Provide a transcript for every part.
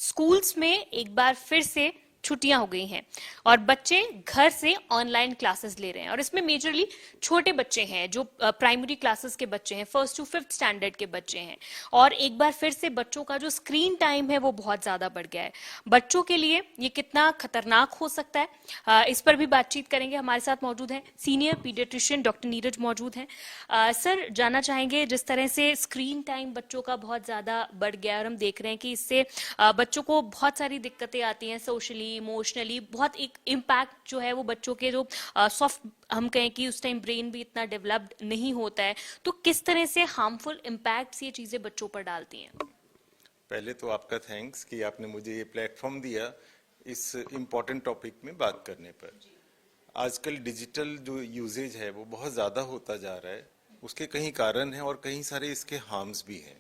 Schools में एक बार फिर से छुट्टियां हो गई हैं और बच्चे घर से ऑनलाइन क्लासेस ले रहे हैं। और इसमें मेजरली छोटे बच्चे हैं, जो प्राइमरी क्लासेस के बच्चे हैं, फर्स्ट टू फिफ्थ स्टैंडर्ड के बच्चे हैं। और एक बार फिर से बच्चों का जो स्क्रीन टाइम है वो बहुत ज्यादा बढ़ गया है। बच्चों के लिए ये कितना खतरनाक हो सकता है, इस पर भी बातचीत करेंगे। हमारे साथ मौजूद हैं सीनियर पीडियाट्रिशियन डॉक्टर नीरज मौजूद हैं। सर, जानना चाहेंगे, जिस तरह से स्क्रीन टाइम बच्चों का बहुत ज्यादा बढ़ गया है और हम देख रहे हैं कि इससे बच्चों को बहुत सारी दिक्कतें आती हैं, सोशली, इमोशनली, बहुत एक इम्पैक्ट जो है वो बच्चों के जो सॉफ्ट, हम कहें कि उस टाइम ब्रेन भी इतना डेवलप्ड नहीं होता है, तो किस तरह से हार्मफुल इम्पैक्ट्स ये चीजें बच्चों पर डालती हैं? पहले तो आपका थैंक्स कि आपने मुझे ये प्लेटफॉर्म दिया इस इम्पोर्टेंट टॉपिक में बात करने पर। आजकल डिजिटल जो यूजेज है वो बहुत ज़्यादा होता जा रहा है। उसके कई कारण हैं और कई सारे इसके हार्म्स भी हैं।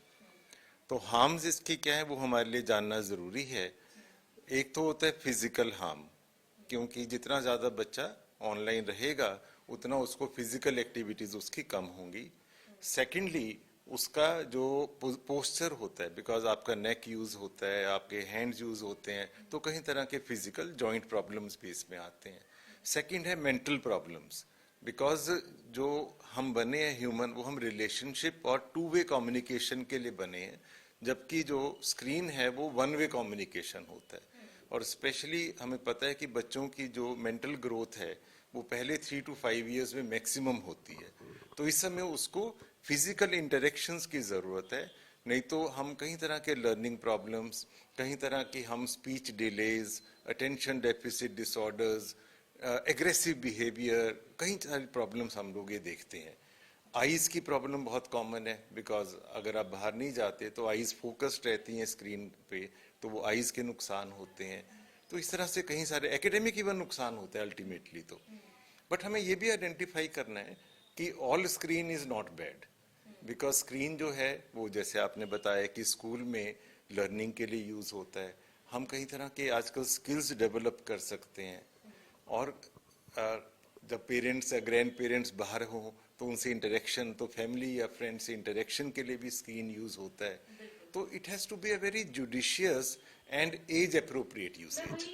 तो हार्म्स इसके क्या है वो हमारे लिए जानना ज़रूरी है। एक तो होता है फिजिकल हार्म, क्योंकि जितना ज़्यादा बच्चा ऑनलाइन रहेगा उतना उसको फिजिकल एक्टिविटीज़ उसकी कम होंगी। सेकेंडली, उसका जो पोस्चर होता है, बिकॉज आपका नेक यूज होता है, आपके हैंड्स यूज होते हैं, तो कई तरह के फिजिकल जॉइंट प्रॉब्लम्स भी इसमें आते हैं। सेकंड है मेंटल प्रॉब्लम्स, बिकॉज जो हम बने हैं ह्यूमन, वो हम रिलेशनशिप और टू वे कम्युनिकेशन के लिए बने हैं, जबकि जो स्क्रीन है वो वन वे कम्युनिकेशन होता है। और स्पेशली हमें पता है कि बच्चों की जो मेंटल ग्रोथ है वो पहले 3 to 5 ईयर्स में मैक्सिमम होती है। तो इस समय उसको फिजिकल इंटरेक्शंस की ज़रूरत है, नहीं तो हम कई तरह के लर्निंग प्रॉब्लम्स, कई तरह की हम speech delays, attention deficit disorders, aggressive behaviour, कई सारी प्रॉब्लम्स हम लोग ये देखते हैं। आईज की प्रॉब्लम बहुत कॉमन है, बिकॉज अगर आप बाहर नहीं जाते तो आईज फोकस्ड रहती हैं स्क्रीन पे, तो वो आईज के नुकसान होते हैं। तो इस तरह से कई सारे एकेडमिक इवन नुकसान होते हैं अल्टीमेटली। तो बट हमें ये भी आइडेंटिफाई करना है कि all screen is not bad, because screen जो है वो, जैसे आपने बताया कि स्कूल में लर्निंग के लिए यूज होता है, हम कई तरह के आजकल स्किल्स डेवलप कर सकते हैं। और जब पेरेंट्स या ग्रैंड पेरेंट्स बाहर हों तो उनसे इंटरेक्शन, तो फैमिली या फ्रेंड से इंटरेक्शन के लिए भी स्क्रीन यूज होता है। तो it has to be a very judicious and age appropriate usage.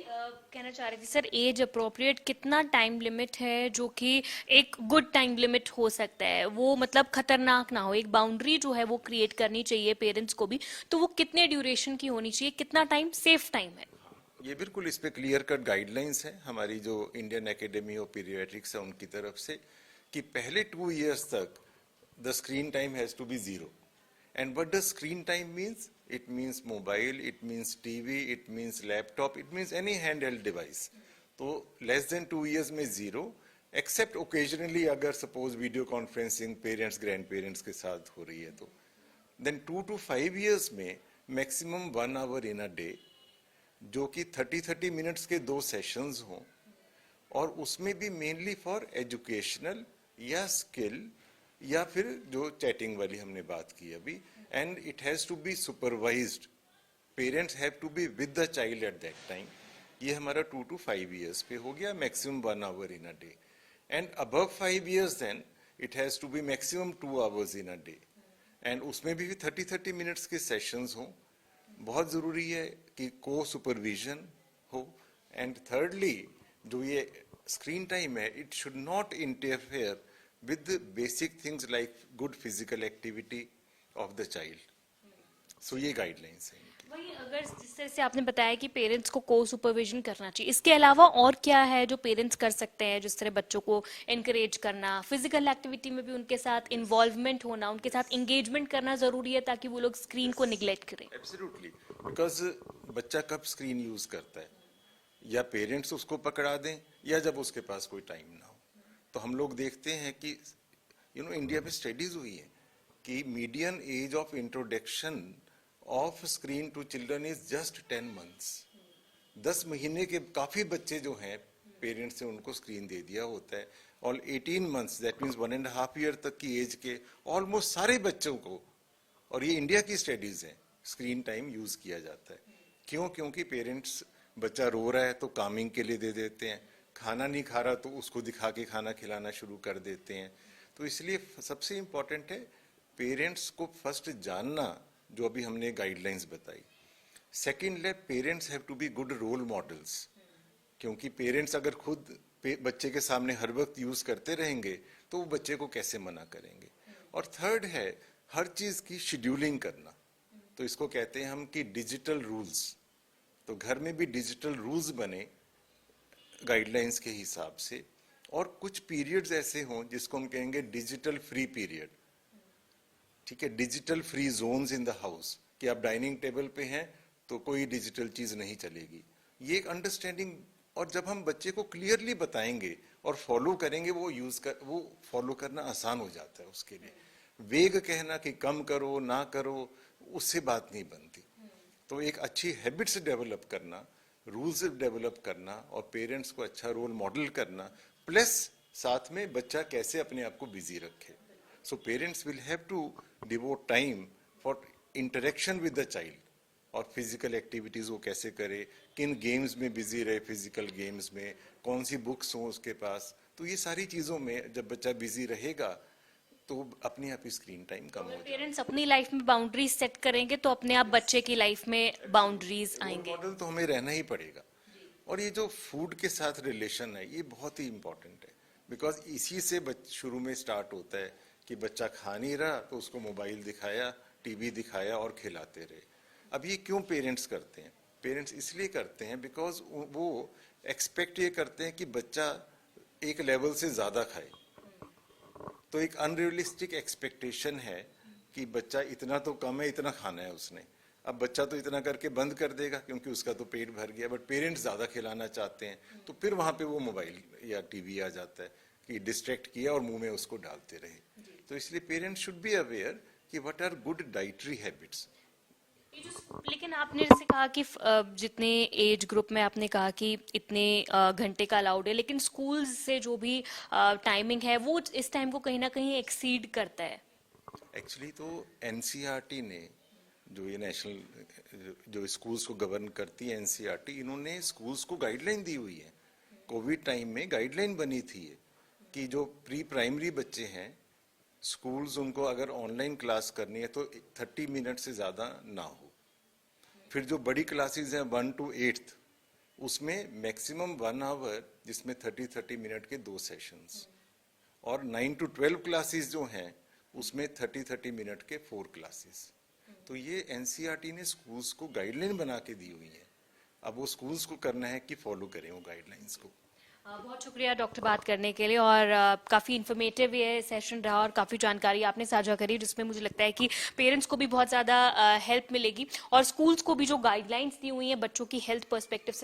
कहना चाह रही थी सर, एज अप्रोप्रिएट कितना टाइम लिमिट है जो कि एक गुड टाइम लिमिट हो सकता है, वो मतलब खतरनाक ना हो, एक बाउंड्री जो है वो क्रिएट करनी चाहिए पेरेंट्स को भी, तो वो कितने ड्यूरेशन की होनी चाहिए, कितना टाइम सेफ टाइम है? ये बिल्कुल इस पे क्लियर कट गाइडलाइंस है हमारी जो इंडियन एकेडमी ऑफ पीडियाट्रिक्स है उनकी तरफ से, कि पहले 2 ईयर्स तक the screen time has to be 0। And what does screen time means? It means mobile, it means TV, it means laptop, it means any hand held device. तो less than 2 years में 0, except occasionally अगर suppose video conferencing parents grand parents के साथ हो रही है तो। Then 2 to 5 years में maximum 1 hour in a day, जो कि 30-30 मिनट्स के 2 सेशंस हों, और उसमें भी मेनली फॉर एजुकेशनल या स्किल, या फिर जो चैटिंग वाली हमने बात की अभी। And it has to be supervised, parents have to be with the child at that time. ये हमारा 2 to 5 ईयर्स पे हो गया, maximum 1 hour in a day. And above 5 years then it has to be maximum 2 hours in a day, and उसमें भी 30-30 minutes के sessions हों। बहुत ज़रूरी है कि को सुपरविजन हो। एंड थर्डली, जो ये स्क्रीन टाइम है, it should not interfere with basic things like good physical activity of the child. So ये गाइडलाइंस है इनकी। वही, अगर जिस तरह से आपने बताया कि पेरेंट्स को सुपरविजन करना चाहिए, इसके अलावा और क्या है जो पेरेंट्स कर सकते हैं, जिस तरह बच्चों को एनकरेज करना, फिजिकल एक्टिविटी में भी उनके साथ इन्वॉल्वमेंट होना, उनके साथ एंगेजमेंट करना जरूरी है ताकि वो लोग स्क्रीन को निगलेक्ट करें? एब्सोल्युटली, बिकॉज बच्चा कब स्क्रीन यूज करता है, या पेरेंट्स उसको पकड़ा दें या जब उसके पास कोई टाइम ना हो। तो हम लोग देखते हैं कि इंडिया में स्टडीज हुई है कि median age of introduction of screen to children is just 10 months. 10 महीने के काफी बच्चे जो हैं, पेरेंट्स ने उनको स्क्रीन दे दिया होता है। और 18 मंथ्स, दैट मीन्स 1.5 ईयर तक की एज के ऑलमोस्ट सारे बच्चों को, और ये इंडिया की स्टडीज है, स्क्रीन टाइम यूज किया जाता है। क्यों? क्योंकि पेरेंट्स, बच्चा रो रहा है तो कामिंग के लिए दे देते हैं, खाना नहीं खा रहा तो उसको दिखा के खाना खिलाना शुरू कर देते हैं। तो इसलिए सबसे इम्पोर्टेंट है पेरेंट्स को फर्स्ट जानना, जो अभी हमने गाइडलाइंस बताई। सेकेंड है parents have to be good role models, क्योंकि पेरेंट्स अगर खुद बच्चे के सामने हर वक्त यूज करते रहेंगे तो वो बच्चे को कैसे मना करेंगे। और थर्ड है हर चीज की शेड्यूलिंग करना, तो इसको कहते हैं हम कि डिजिटल रूल्स। तो घर में भी डिजिटल रूल्स बने गाइडलाइंस के हिसाब से, और कुछ पीरियड्स ऐसे हों जिसको हम कहेंगे डिजिटल फ्री पीरियड, ठीक है, digital free zones in the house, कि आप डाइनिंग टेबल पे हैं तो कोई डिजिटल चीज नहीं चलेगी। ये एक अंडरस्टैंडिंग, और जब हम बच्चे को क्लियरली बताएंगे और फॉलो करेंगे वो फॉलो करना आसान हो जाता है उसके लिए। वेग कहना कि कम करो ना करो, उससे बात नहीं बनती। तो एक अच्छी हैबिट्स डेवलप करना, रूल्स डेवलप करना, और पेरेंट्स को अच्छा रोल मॉडल करना, प्लस साथ में बच्चा कैसे अपने आप को बिजी रखे। So parents will have to devote time for interaction with the child, और फिजिकल एक्टिविटीज वो कैसे करे, किन गेम्स में बिजी रहे, फिजिकल गेम्स में कौन सी बुक्स हो उसके पास। तो ये सारी चीजों में जब बच्चा बिजी रहेगा तो अपने आप ही स्क्रीन टाइम कम हो जाएगा। पेरेंट्स अपनी लाइफ में बाउंड्रीज सेट करेंगे तो अपने आप बच्चे की लाइफ में बाउंड्रीज आएंगे। मॉडल तो हमें रहना ही पड़ेगा। और ये जो फूड के साथ रिलेशन है ये बहुत ही इंपॉर्टेंट है, बिकॉज इसी से शुरू में स्टार्ट होता है कि बच्चा खा नहीं रहा तो उसको मोबाइल दिखाया, टीवी दिखाया और खिलाते रहे। अब ये क्यों पेरेंट्स करते हैं? पेरेंट्स इसलिए करते हैं बिकॉज वो एक्सपेक्ट ये करते हैं कि बच्चा एक लेवल से ज्यादा खाए। तो एक अनरियलिस्टिक एक्सपेक्टेशन है कि बच्चा इतना तो कम है, इतना खाना है उसने। अब बच्चा तो इतना करके बंद कर देगा क्योंकि उसका तो पेट भर गया, बट पेरेंट्स ज्यादा खिलाना चाहते हैं, तो फिर वहां पे वो मोबाइल या टीवी आ जाता है कि डिस्ट्रैक्ट किया और मुंह में उसको डालते रहे। तो इसलिए पेरेंट्स शुड बी अवेयर कि what are good dietary habits. लेकिन आपने जैसे कहा कि जितने एज ग्रुप में आपने कहा कि इतने घंटे का अलाउड है, लेकिन स्कूल से जो भी टाइमिंग है वो इस टाइम को कहीं ना कहीं एक्सीड करता है। एक्चुअली तो एनसीईआरटी ने, जो ये नेशनल जो स्कूल्स को गवर्न करती है एनसीईआरटी, इन्होंने स्कूल्स को गाइडलाइन दी हुई है। कोविड टाइम में गाइडलाइन बनी थी कि जो प्री प्राइमरी बच्चे हैं, स्कूल्स उनको अगर ऑनलाइन क्लास करनी है तो 30 मिनट से ज्यादा ना हो। फिर जो बड़ी क्लासेस हैं 1 to 8th, उसमें मैक्सिमम 1 आवर, जिसमें 30 मिनट के 2 सेशंस, और 9 to 12 क्लासेस जो हैं उसमें 30 मिनट के 4 क्लासेस। तो ये एनसीईआरटी ने स्कूल्स को गाइडलाइन बना के दी हुई है। अब वो स्कूल्स को करना है कि फॉलो करें वो गाइडलाइंस को। बहुत शुक्रिया डॉक्टर बात करने के लिए, और काफ़ी इन्फॉर्मेटिव ये सेशन रहा और काफ़ी जानकारी आपने साझा करी, जिसमें मुझे लगता है कि पेरेंट्स को भी बहुत ज़्यादा हेल्प मिलेगी, और स्कूल्स को भी जो गाइडलाइंस दी हुई हैं बच्चों की हेल्थ पर्सपेक्टिव से